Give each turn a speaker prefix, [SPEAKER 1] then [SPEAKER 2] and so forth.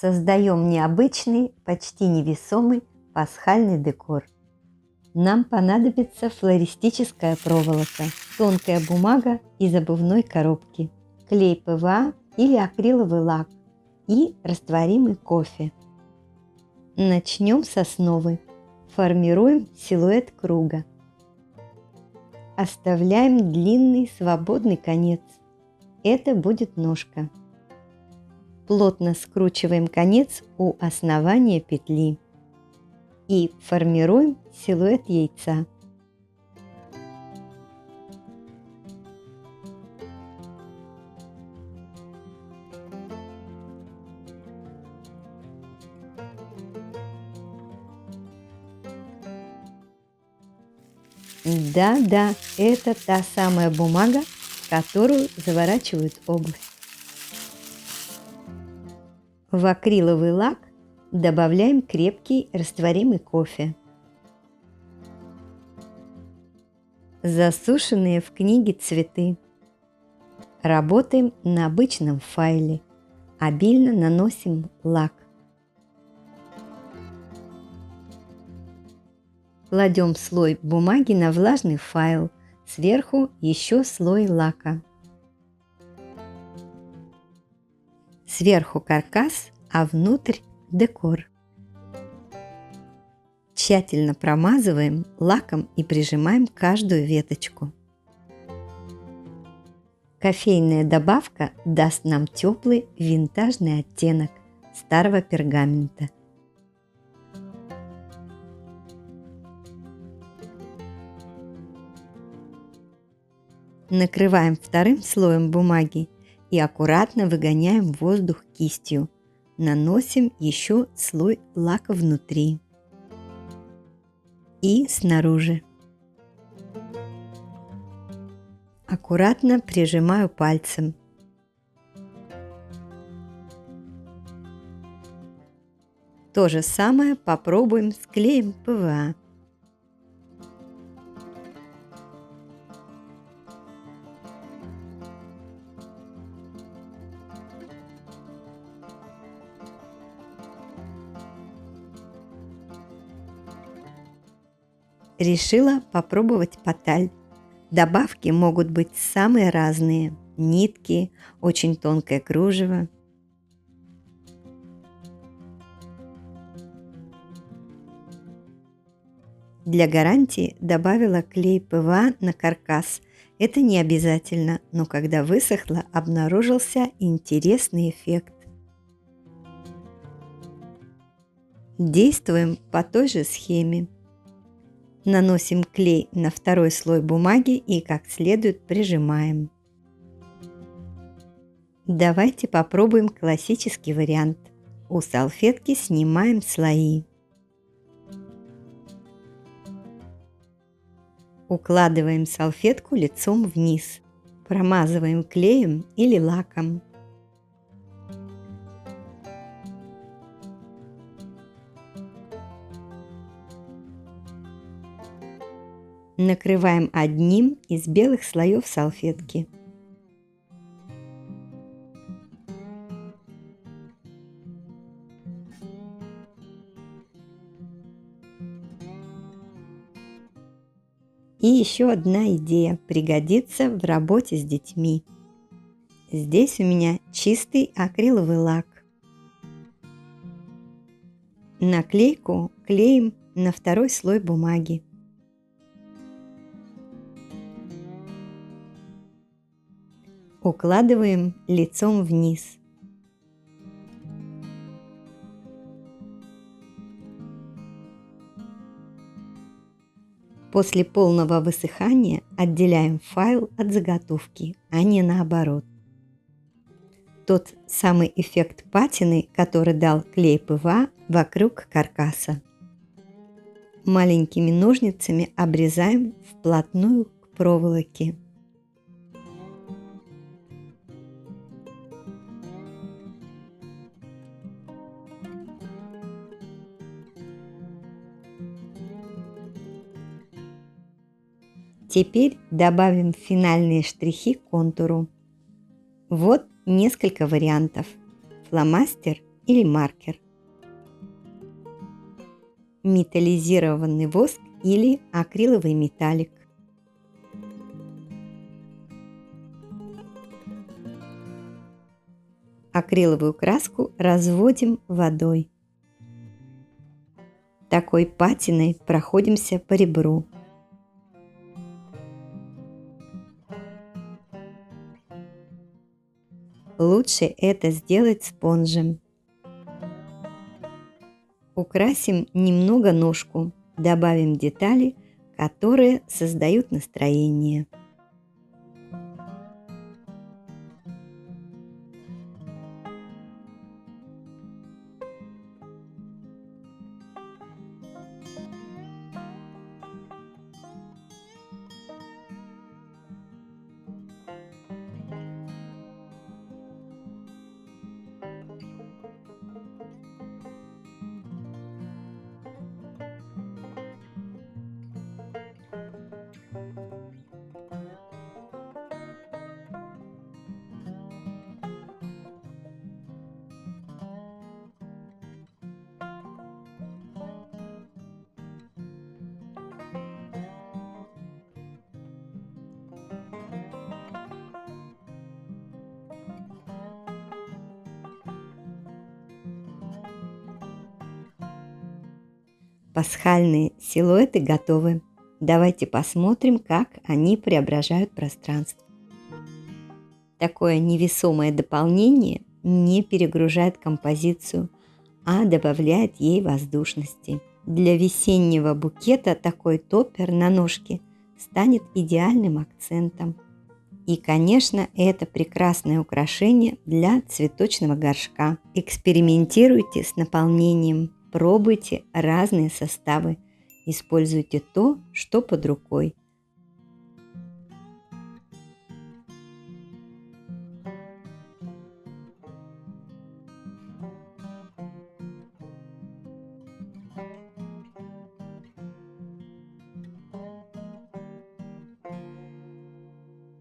[SPEAKER 1] Создаем необычный, почти невесомый пасхальный декор. Нам понадобится флористическая проволока, тонкая бумага из обувной коробки, клей ПВА или акриловый лак и растворимый кофе. Начнем с основы. Формируем силуэт круга. Оставляем длинный свободный конец. Это будет ножка. Плотно скручиваем конец у основания петли и формируем силуэт яйца. Да, это та самая бумага, в которую заворачивают обувь. В акриловый лак добавляем крепкий растворимый кофе. Засушенные в книге цветы. Работаем на обычном файле. Обильно наносим лак. Кладем слой бумаги на влажный файл. Сверху еще слой лака. Сверху каркас, а внутрь декор. Тщательно промазываем лаком и прижимаем каждую веточку. Кофейная добавка даст нам теплый винтажный оттенок старого пергамента. Накрываем вторым слоем бумаги и аккуратно выгоняем воздух кистью. Наносим еще слой лака внутри и снаружи. Аккуратно прижимаю пальцем. То же самое попробуем с клеем ПВА. Решила попробовать поталь. Добавки могут быть самые разные. Нитки, очень тонкое кружево. Для гарантии добавила клей ПВА на каркас. Это не обязательно, но когда высохло, обнаружился интересный эффект. Действуем по той же схеме. Наносим клей на второй слой бумаги и как следует прижимаем. Давайте попробуем классический вариант. У салфетки снимаем слои. Укладываем салфетку лицом вниз. Промазываем клеем или лаком. Накрываем одним из белых слоев салфетки. И еще одна идея пригодится в работе с детьми. Здесь у меня чистый акриловый лак. Наклейку клеим на второй слой бумаги. Укладываем лицом вниз. После полного высыхания отделяем файл от заготовки, а не наоборот. Тот самый эффект патины, который дал клей ПВА вокруг каркаса. Маленькими ножницами обрезаем вплотную к проволоке. Теперь добавим финальные штрихи к контуру. Вот несколько вариантов: фломастер или маркер. Металлизированный воск или акриловый металлик. Акриловую краску разводим водой. Такой патиной проходимся по ребру. Лучше это сделать спонжем. Украсим немного ножку, добавим детали, которые создают настроение. Пасхальные силуэты готовы. Давайте посмотрим, как они преображают пространство. Такое невесомое дополнение не перегружает композицию, а добавляет ей воздушности. Для весеннего букета такой топпер на ножке станет идеальным акцентом. И, конечно, это прекрасное украшение для цветочного горшка. Экспериментируйте с наполнением, пробуйте разные составы, используйте то, что под рукой.